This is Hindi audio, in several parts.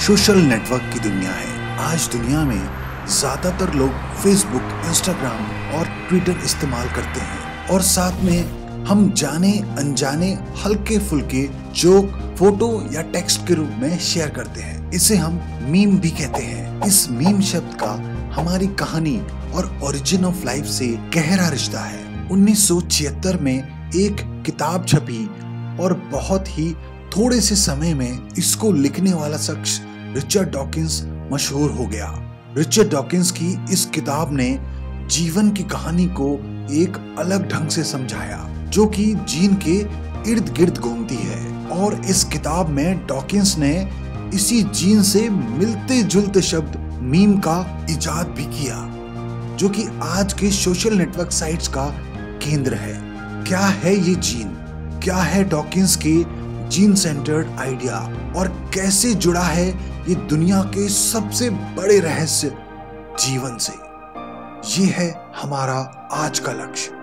सोशल नेटवर्क की दुनिया है। आज दुनिया में ज्यादातर लोग फेसबुक, इंस्टाग्राम और ट्विटर इस्तेमाल करते हैं और साथ में हम जाने अनजाने हल्के फुल्के जोक, फोटो या टेक्स्ट के रूप में शेयर करते हैं। इसे हम मीम भी कहते हैं। इस मीम शब्द का हमारी कहानी और ओरिजिन ऑफ लाइफ से गहरा रिश्ता है। 1976 में एक किताब छपी और बहुत ही थोड़े से समय में इसको लिखने वाला शख्स रिचर्ड डॉकिंस मशहूर हो गया। रिचर्ड डॉकिंस की इस किताब ने जीवन की कहानी को एक अलग ढंग से समझाया, जो कि जीन के इर्द गिर्द घूमती है। और इस किताब में डॉकिंस ने इसी जीन से मिलते जुलते शब्द मीम का इजाद भी किया, जो कि आज के सोशल नेटवर्क साइट्स का केंद्र है। क्या है ये जीन? क्या है डॉकिंस के जीन सेंटर्ड आइडिया और कैसे जुड़ा है ये दुनिया के सबसे बड़े रहस्य जीवन से? ये है हमारा आज का लक्ष्य।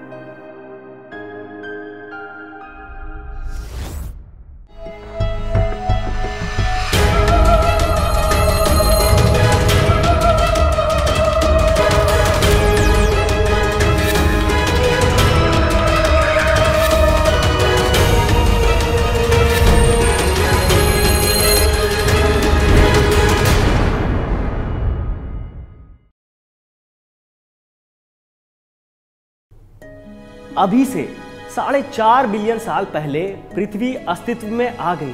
अभी से 4.5 बिलियन साल पहले पृथ्वी अस्तित्व में आ गई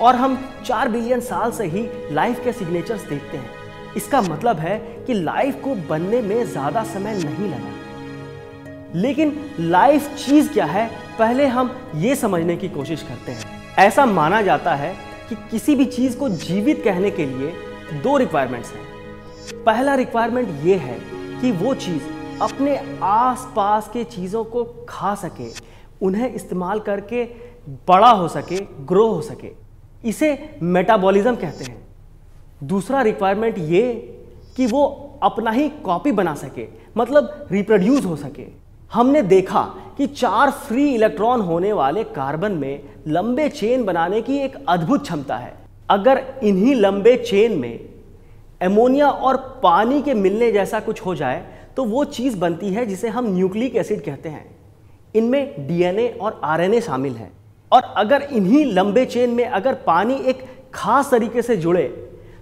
और हम 4 बिलियन साल से ही लाइफ के सिग्नेचर्स देखते हैं। इसका मतलब है कि लाइफ को बनने में ज़्यादा समय नहीं लगा। लेकिन लाइफ चीज़ क्या है, पहले हम ये समझने की कोशिश करते हैं। ऐसा माना जाता है कि किसी भी चीज़ को जीवित कहने के लिए 2 रिक्वायरमेंट्स हैं। पहला रिक्वायरमेंट ये है कि वो चीज़ अपने आसपास के चीज़ों को खा सके, उन्हें इस्तेमाल करके बड़ा हो सके, ग्रो हो सके। इसे मेटाबॉलिज्म कहते हैं। दूसरा रिक्वायरमेंट ये कि वो अपना ही कॉपी बना सके, मतलब रिप्रोड्यूस हो सके। हमने देखा कि 4 फ्री इलेक्ट्रॉन होने वाले कार्बन में लंबे चेन बनाने की एक अद्भुत क्षमता है। अगर इन्हीं लंबे चेन में एमोनिया और पानी के मिलने जैसा कुछ हो जाए तो वो चीज़ बनती है जिसे हम न्यूक्लिक एसिड कहते हैं। इनमें डीएनए और आरएनए शामिल है। और अगर इन्हीं लंबे चेन में अगर पानी एक खास तरीके से जुड़े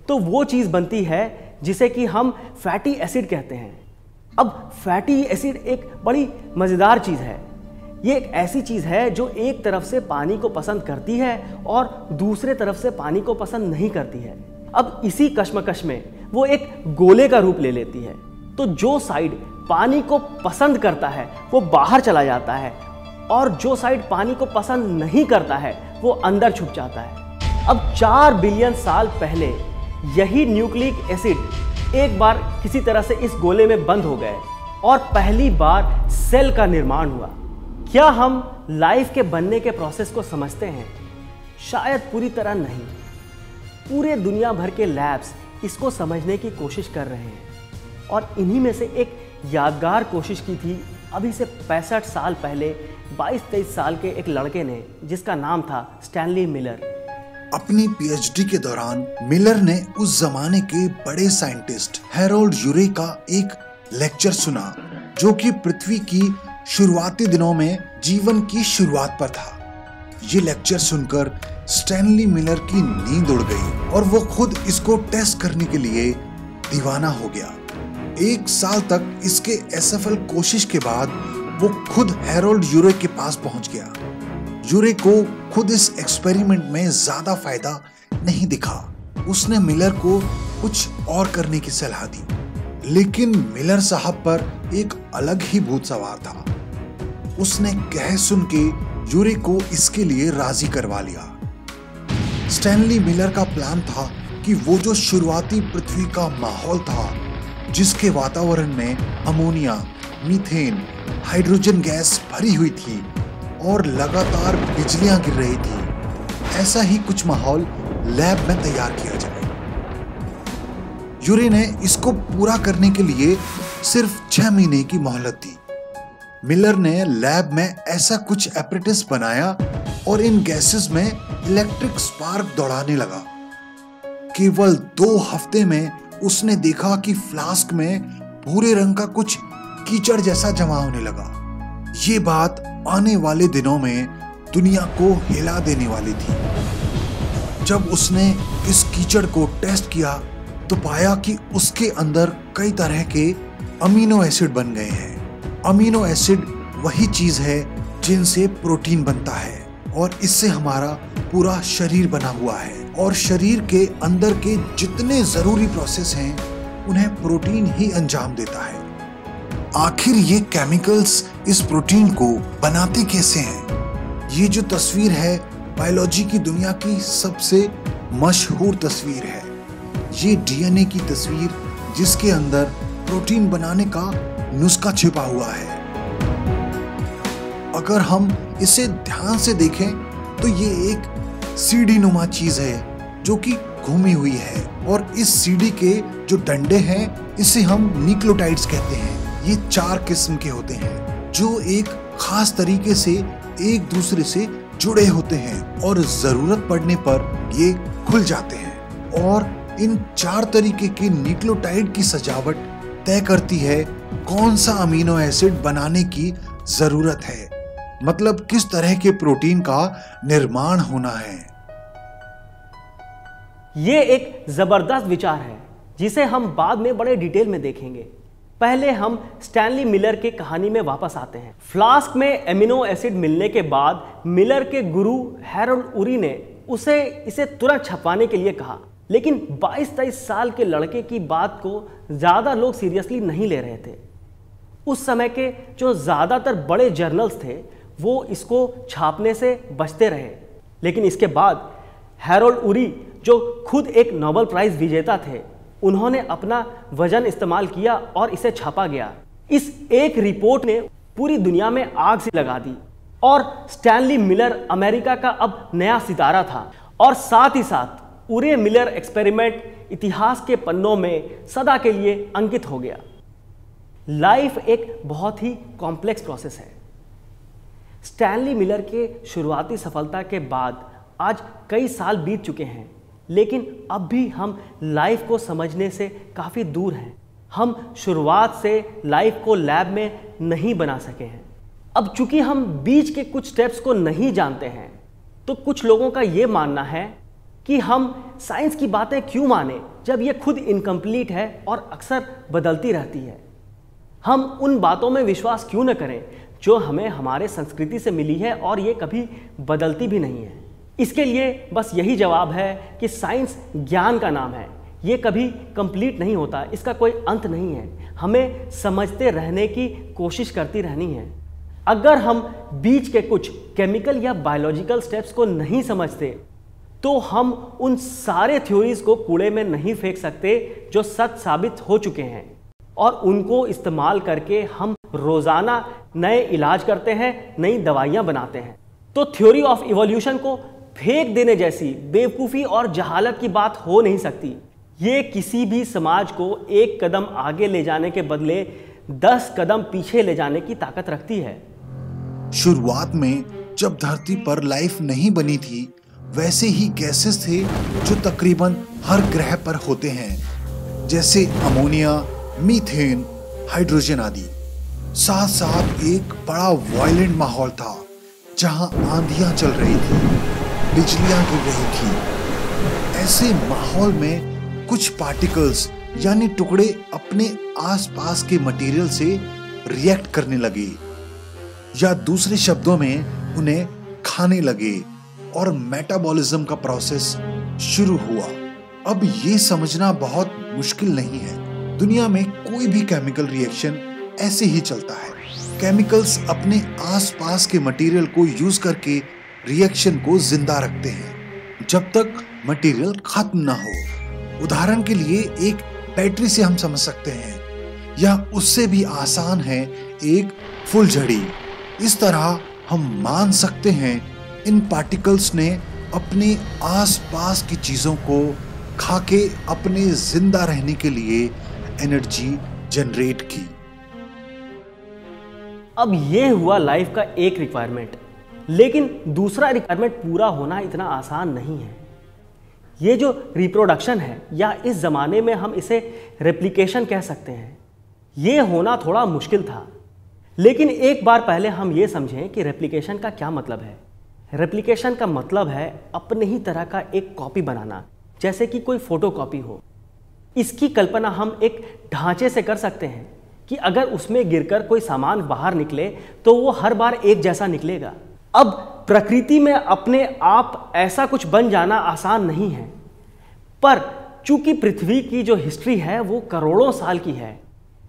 तो वो चीज़ बनती है जिसे कि हम फैटी एसिड कहते हैं। अब फैटी एसिड एक बड़ी मज़ेदार चीज़ है। ये एक ऐसी चीज़ है जो एक तरफ से पानी को पसंद करती है और दूसरे तरफ से पानी को पसंद नहीं करती है। अब इसी कश्मकश में वो एक गोले का रूप ले लेती है। तो जो साइड पानी को पसंद करता है वो बाहर चला जाता है और जो साइड पानी को पसंद नहीं करता है वो अंदर छुप जाता है। अब 4 बिलियन साल पहले यही न्यूक्लिक एसिड एक बार किसी तरह से इस गोले में बंद हो गए और पहली बार सेल का निर्माण हुआ। क्या हम लाइफ के बनने के प्रोसेस को समझते हैं? शायद पूरी तरह नहीं। पूरे दुनिया भर के लैब्स इसको समझने की कोशिश कर रहे हैं और इन्हीं में से एक यादगार कोशिश की थी अभी से 65 साल पहले 22-23 साल के एक लड़के ने, जिसका नाम था स्टैनली मिलर। अपनी पीएचडी के दौरान मिलर ने उस जमाने के बड़े साइंटिस्ट हैरोल्ड यूरे का एक लेक्चर सुना, जो कि पृथ्वी की शुरुआती दिनों में जीवन की शुरुआत पर था। ये लेक्चर सुनकर स्टैनली मिलर की नींद उड़ गई और वो खुद इसको टेस्ट करने के लिए दीवाना हो गया। 1 साल तक इसके असफल कोशिश के बाद वो खुद हैरोल्ड यूरे के पास पहुंच गया। यूरे को खुद इस एक्सपेरिमेंट में ज्यादा फायदा नहीं दिखा। उसने मिलर को कुछ और करने की सलाह दी, लेकिन मिलर साहब पर एक अलग ही भूत सवार था। उसने कह सुन के यूरे को इसके लिए राजी करवा लिया। स्टैनली मिलर का प्लान था कि वो जो शुरुआती पृथ्वी का माहौल था, जिसके वातावरण में अमोनिया, मीथेन, हाइड्रोजन गैस भरी हुई थी और लगातार बिजलियां गिर रही थी, ऐसा ही कुछ माहौल लैब में तैयार किया जाए। यूरे ने इसको पूरा करने के लिए सिर्फ 6 महीने की मोहलत दी। मिलर ने लैब में ऐसा कुछ एपरेटस बनाया और इन गैसेस में इलेक्ट्रिक स्पार्क दौड़ाने लगा। केवल 2 हफ्ते में उसने देखा कि फ्लास्क में भूरे रंग का कुछ कीचड़ जैसा जमा होने लगा। ये बात आने वाले दिनों में दुनिया को हिला देने वाली थी। जब उसने इस कीचड़ को टेस्ट किया तो पाया कि उसके अंदर कई तरह के अमीनो एसिड बन गए हैं। अमीनो एसिड वही चीज है जिनसे प्रोटीन बनता है और इससे हमारा पूरा शरीर बना हुआ है, और शरीर के अंदर के जितने जरूरी प्रोसेस हैं उन्हें प्रोटीन ही अंजाम देता है। आखिर ये केमिकल्स इस प्रोटीन को बनाते कैसे हैं? ये जो तस्वीर है बायोलॉजी की दुनिया की सबसे मशहूर तस्वीर है। ये डीएनए की तस्वीर जिसके अंदर प्रोटीन बनाने का नुस्खा छिपा हुआ है। अगर हम इसे ध्यान से देखें तो ये एक सीढ़ी नुमा चीज है जो कि घूमी हुई है, और इस सीढ़ी के जो डंडे हैं इसे हम न्यूक्लियोटाइड्स कहते हैं। ये 4 किस्म के होते हैं जो एक खास तरीके से एक दूसरे से जुड़े होते हैं और जरूरत पड़ने पर ये खुल जाते हैं। और इन 4 तरीके के न्यूक्लियोटाइड की सजावट तय करती है कौन सा अमीनो एसिड बनाने की जरूरत है, मतलब किस तरह के प्रोटीन का निर्माण होना है। ये एक जबरदस्त विचार है जिसे हम बाद में बड़े डिटेल में देखेंगे। पहले हम स्टैनली मिलर की कहानी में वापस आते हैं। फ्लास्क में एमिनो एसिड मिलने के बाद मिलर के गुरु हैरोल्ड उरी ने इसे तुरंत छपवाने के लिए कहा, लेकिन 22-23 साल के लड़के की बात को ज्यादा लोग सीरियसली नहीं ले रहे थे। उस समय के जो ज्यादातर बड़े जर्नल्स थे वो इसको छापने से बचते रहे, लेकिन इसके बाद हैरोल्ड उरी जो खुद एक नोबेल प्राइज विजेता थे, उन्होंने अपना वजन इस्तेमाल किया और इसे छापा गया। इस एक रिपोर्ट ने पूरी दुनिया में आग सी लगा दी और स्टैनली मिलर अमेरिका का अब नया सितारा था, और साथ ही साथ उरे मिलर एक्सपेरिमेंट इतिहास के पन्नों में सदा के लिए अंकित हो गया। लाइफ एक बहुत ही कॉम्प्लेक्स प्रोसेस है। स्टैनली मिलर के शुरुआती सफलता के बाद आज कई साल बीत चुके हैं, लेकिन अब भी हम लाइफ को समझने से काफ़ी दूर हैं। हम शुरुआत से लाइफ को लैब में नहीं बना सके हैं। अब चूंकि हम बीच के कुछ स्टेप्स को नहीं जानते हैं, तो कुछ लोगों का ये मानना है कि हम साइंस की बातें क्यों माने जब ये खुद इनकम्प्लीट है और अक्सर बदलती रहती है। हम उन बातों में विश्वास क्यों न करें जो हमें हमारे संस्कृति से मिली है और ये कभी बदलती भी नहीं है। इसके लिए बस यही जवाब है कि साइंस ज्ञान का नाम है, ये कभी कंप्लीट नहीं होता, इसका कोई अंत नहीं है। हमें समझते रहने की कोशिश करती रहनी है। अगर हम बीच के कुछ केमिकल या बायोलॉजिकल स्टेप्स को नहीं समझते तो हम उन सारे थ्योरीज को कूड़े में नहीं फेंक सकते जो सच साबित हो चुके हैं, और उनको इस्तेमाल करके हम रोजाना नए इलाज करते हैं, नई दवाइयां बनाते हैं। तो थ्योरी ऑफ इवोल्यूशन को फेंक देने जैसी बेवकूफ़ी और जहालत की बात हो नहीं सकती। ये किसी भी समाज को एक कदम आगे ले जाने के बदले 10 कदम पीछे ले जाने की ताकत रखती है। शुरुआत में जब धरती पर लाइफ नहीं बनी थी, वैसे ही गैसेस थे जो तकरीबन हर ग्रह पर होते हैं, जैसे अमोनिया, मीथेन, हाइड्रोजन आदि। साथ साथ एक बड़ा वायलेंट माहौल था जहां आंधियां चल रही थी, बिजलियां गिर रही थी। ऐसे माहौल में कुछ पार्टिकल्स यानी टुकड़े अपने आसपास के मटेरियल से रिएक्ट करने लगे, या दूसरे शब्दों में उन्हें खाने लगे, और मेटाबॉलिज्म का प्रोसेस शुरू हुआ। अब ये समझना बहुत मुश्किल नहीं है, दुनिया में कोई भी केमिकल रिएक्शन ऐसे ही चलता है। केमिकल्स अपने आसपास के मटेरियल को यूज करके रिएक्शन को जिंदा रखते हैं जब तक मटेरियल खत्म ना हो। उदाहरण के लिए एक बैटरी से हम समझ सकते हैं, या उससे भी आसान है एक फुलझड़ी। इस तरह हम मान सकते हैं इन पार्टिकल्स ने अपने आसपास की चीजों को खाके अपने जिंदा रहने के लिए एनर्जी जनरेट की। अब ये हुआ लाइफ का एक रिक्वायरमेंट, लेकिन दूसरा रिक्वायरमेंट पूरा होना इतना आसान नहीं है। ये जो रिप्रोडक्शन है, या इस ज़माने में हम इसे रेप्लिकेशन कह सकते हैं, ये होना थोड़ा मुश्किल था। लेकिन एक बार पहले हम ये समझें कि रेप्लिकेशन का क्या मतलब है। रेप्लिकेशन का मतलब है अपने ही तरह का एक कॉपी बनाना, जैसे कि कोई फोटोकॉपी हो। इसकी कल्पना हम एक ढांचे से कर सकते हैं कि अगर उसमें गिरकर कोई सामान बाहर निकले तो वो हर बार एक जैसा निकलेगा। अब प्रकृति में अपने आप ऐसा कुछ बन जाना आसान नहीं है, पर चूंकि पृथ्वी की जो हिस्ट्री है वो करोड़ों साल की है,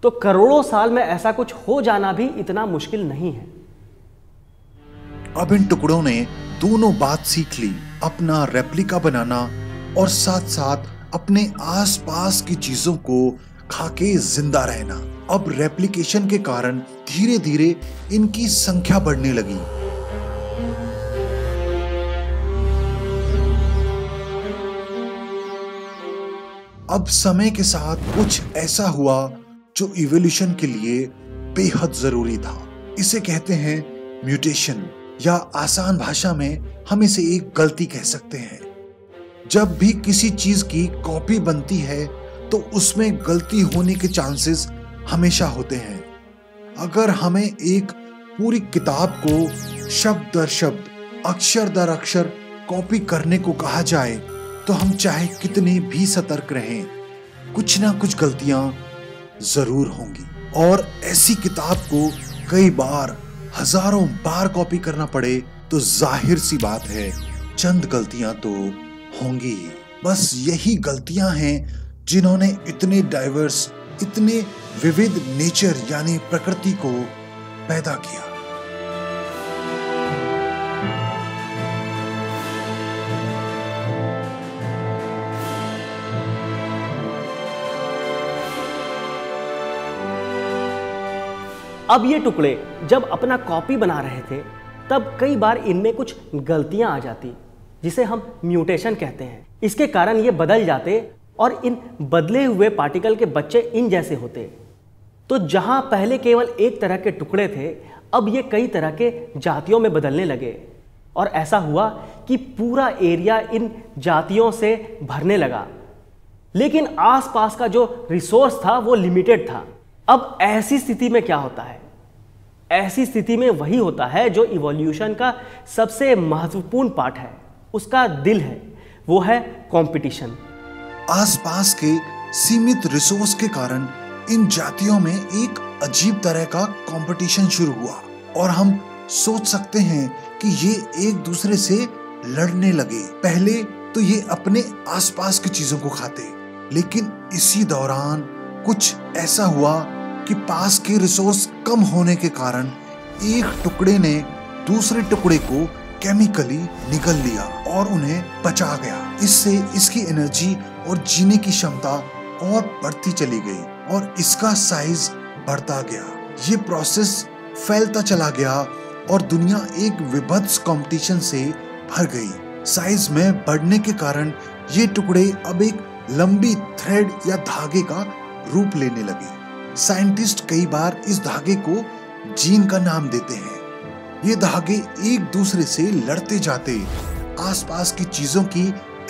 तो करोड़ों साल में ऐसा कुछ हो जाना भी इतना मुश्किल नहीं है। अब इन टुकड़ों ने दोनों बात सीख ली, अपना रेप्लिका बनाना और साथ साथ अपने आसपास की चीजों को खाके जिंदा रहना। अब रेप्लिकेशन के कारण धीरे धीरे इनकी संख्या बढ़ने लगी। अब समय के साथ कुछ ऐसा हुआ जो इवोल्यूशन के लिए बेहद जरूरी था। इसे कहते हैं म्यूटेशन, या आसान भाषा में हम इसे एक गलती कह सकते हैं। जब भी किसी चीज की कॉपी बनती है तो उसमें गलती होने के चांसेस हमेशा होते हैं। अगर हमें एक पूरी किताब को शब्द दर शब्द, अक्षर दर अक्षर कॉपी करने को कहा जाए तो हम चाहे कितने भी सतर्क रहें, कुछ ना कुछ गलतियां जरूर होंगी। और ऐसी किताब को कई बार, हजारों बार कॉपी करना पड़े तो जाहिर सी बात है चंद गलतियां तो होंगी ही। बस यही गलतियां हैं जिन्होंने इतने डाइवर्स, इतने विविध नेचर यानी प्रकृति को पैदा किया। अब ये टुकड़े जब अपना कॉपी बना रहे थे तब कई बार इनमें कुछ गलतियां आ जाती, जिसे हम म्यूटेशन कहते हैं। इसके कारण ये बदल जाते और इन बदले हुए पार्टिकल के बच्चे इन जैसे होते। तो जहां पहले केवल एक तरह के टुकड़े थे, अब ये कई तरह के जातियों में बदलने लगे। और ऐसा हुआ कि पूरा एरिया इन जातियों से भरने लगा। लेकिन आसपास का जो रिसोर्स था वो लिमिटेड था। अब ऐसी स्थिति में क्या होता है? ऐसी स्थिति में वही होता है जो इवोल्यूशन का सबसे महत्वपूर्ण पार्ट है, उसका दिल है, वो है कंपटीशन। आसपास के सीमित रिसोर्स के कारण इन जातियों में एक अजीब तरह का कंपटीशन शुरू हुआ और हम सोच सकते हैं कि ये एक दूसरे से लड़ने लगे। पहले तो ये अपने आसपास की चीजों को खाते, लेकिन इसी दौरान कुछ ऐसा हुआ कि पास के रिसोर्स कम होने के कारण एक टुकड़े ने दूसरे टुकड़े को केमिकली निगल लिया और उन्हें बचा गया। इससे इसकी एनर्जी और जीने की क्षमता और बढ़ती चली गई और इसका साइज बढ़ता गया। ये प्रोसेस फैलता चला गया और दुनिया एक विभत्स कंपटीशन से भर गई। साइज में बढ़ने के कारण ये टुकड़े अब एक लंबी थ्रेड या धागे का रूप लेने लगे। साइंटिस्ट कई बार इस धागे को जीन का नाम देते हैं। ये धागे एक दूसरे से लड़ते जाते, आसपास की चीजों की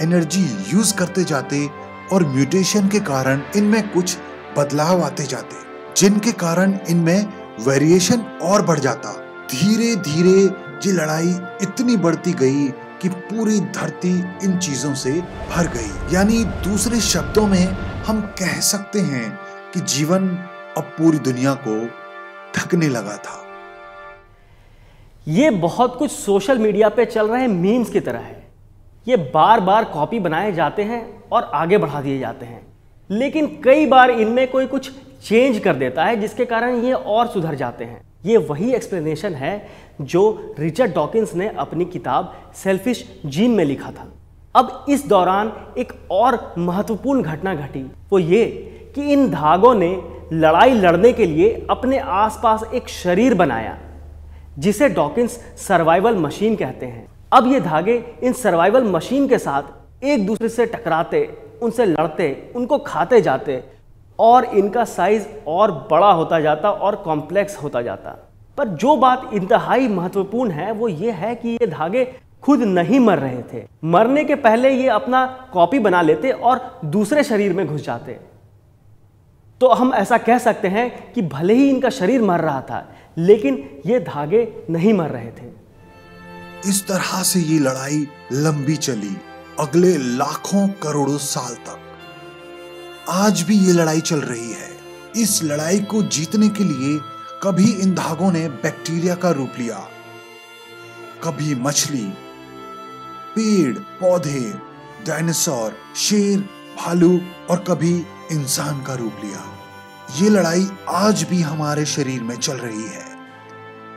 एनर्जी यूज करते जाते और म्यूटेशन के कारण इनमें कुछ बदलाव आते जाते, जिनके कारण इनमें वेरिएशन और बढ़ जाता। धीरे धीरे ये लड़ाई इतनी बढ़ती गई कि पूरी धरती इन चीजों से भर गई। यानी दूसरे शब्दों में हम कह सकते हैं कि जीवन अब पूरी दुनिया को ढकने लगा था। ये बहुत कुछ सोशल मीडिया पे चल रहे मीम्स की तरह है। ये बार बार कॉपी बनाए जाते हैं और आगे बढ़ा दिए जाते हैं, लेकिन कई बार इनमें कोई कुछ चेंज कर देता है जिसके कारण ये और सुधर जाते हैं। ये वही एक्सप्लेनेशन है जो रिचर्ड डॉकिंस ने अपनी किताब सेल्फिश जीन में लिखा था। अब इस दौरान एक और महत्वपूर्ण घटना घटी, वो ये कि इन धागों ने लड़ाई लड़ने के लिए अपने आसपास एक शरीर बनाया जिसे डॉकिंस सर्वाइवल मशीन कहते हैं। अब ये धागे इन सर्वाइवल मशीन के साथ एक दूसरे से टकराते, उनसे लड़ते, उनको खाते जाते और इनका साइज और बड़ा होता जाता और कॉम्प्लेक्स होता जाता। पर जो बात इंतहाई महत्वपूर्ण है वो ये है कि ये धागे खुद नहीं मर रहे थे। मरने के पहले ये अपना कॉपी बना लेते और दूसरे शरीर में घुस जाते। तो हम ऐसा कह सकते हैं कि भले ही इनका शरीर मर रहा था, लेकिन ये धागे नहीं मर रहे थे। इस तरह से ये लड़ाई लंबी चली, अगले लाखों करोड़ों साल तक। आज भी ये लड़ाई चल रही है। इस लड़ाई को जीतने के लिए कभी इन धागों ने बैक्टीरिया का रूप लिया, कभी मछली, पेड़ पौधे, डायनासोर, शेर, भालू और कभी इंसान का रूप लिया। ये लड़ाई आज भी हमारे शरीर में चल रही है।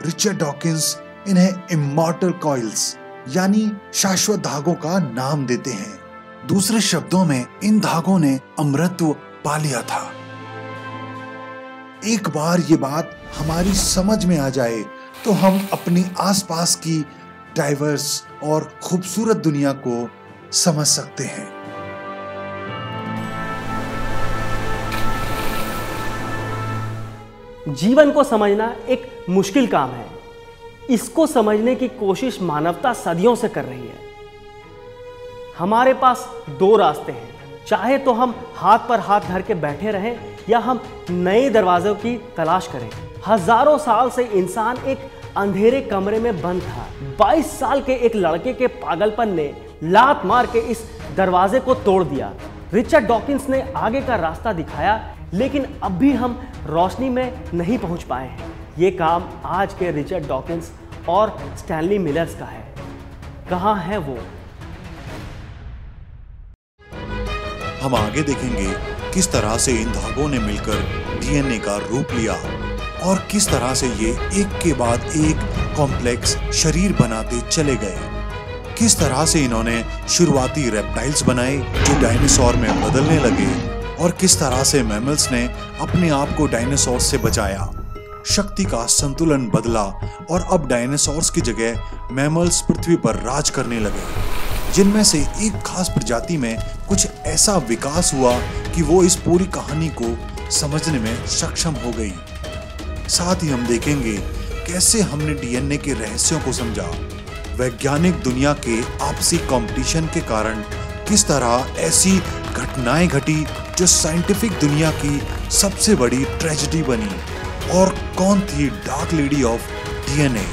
रिचर्ड डॉकिंस इन्हें इमॉर्टल कॉइल्स यानी शाश्वत धागों का नाम देते हैं। दूसरे शब्दों में इन धागों ने अमरत्व पा लिया था। एक बार ये बात हमारी समझ में आ जाए तो हम अपनी आसपास की डाइवर्स और खूबसूरत दुनिया को समझ सकते हैं। जीवन को समझना एक मुश्किल काम है। इसको समझने की कोशिश मानवता सदियों से कर रही है। हमारे पास दो रास्ते हैं, चाहे तो हम हाथ पर हाथ धर के बैठे रहें या हम नए दरवाजों की तलाश करें। हजारों साल से इंसान एक अंधेरे कमरे में बंद था। 22 साल के एक लड़के के पागलपन ने लात मार के इस दरवाजे को तोड़ दिया। रिचर्ड डॉकिंस ने आगे का रास्ता दिखाया, लेकिन अब भी हम रोशनी में नहीं पहुंच पाए हैं। ये काम आज के रिचर्ड डॉकिंस और स्टैनली मिलर्स का है। कहां है वो? हम आगे देखेंगे किस तरह से इन धागों ने मिलकर डीएनए का रूप लिया और किस तरह से ये एक के बाद एक कॉम्प्लेक्स शरीर बनाते चले गए। किस तरह से इन्होंने शुरुआती रेप्टाइल्स बनाए जो डायनासोर में बदलने लगे और किस तरह से मैमल्स ने अपने आप को डायनासोर से बचाया। शक्ति का संतुलन बदला और अब डायनासोर्स की जगह मैमल्स पृथ्वी पर राज करने लगे, जिनमें से एक खास प्रजाति में कुछ ऐसा विकास हुआ कि वो इस पूरी कहानी को समझने में सक्षम हो गई। साथ ही हम देखेंगे कैसे हमने डीएनए के रहस्यों को समझा। वैज्ञानिक दुनिया के आपसी कंपटीशन के कारण किस तरह ऐसी घटनाएं घटी जो साइंटिफिक दुनिया की सबसे बड़ी ट्रेजेडी बनी, और कौन थी डार्क लेडी ऑफ डीएनए।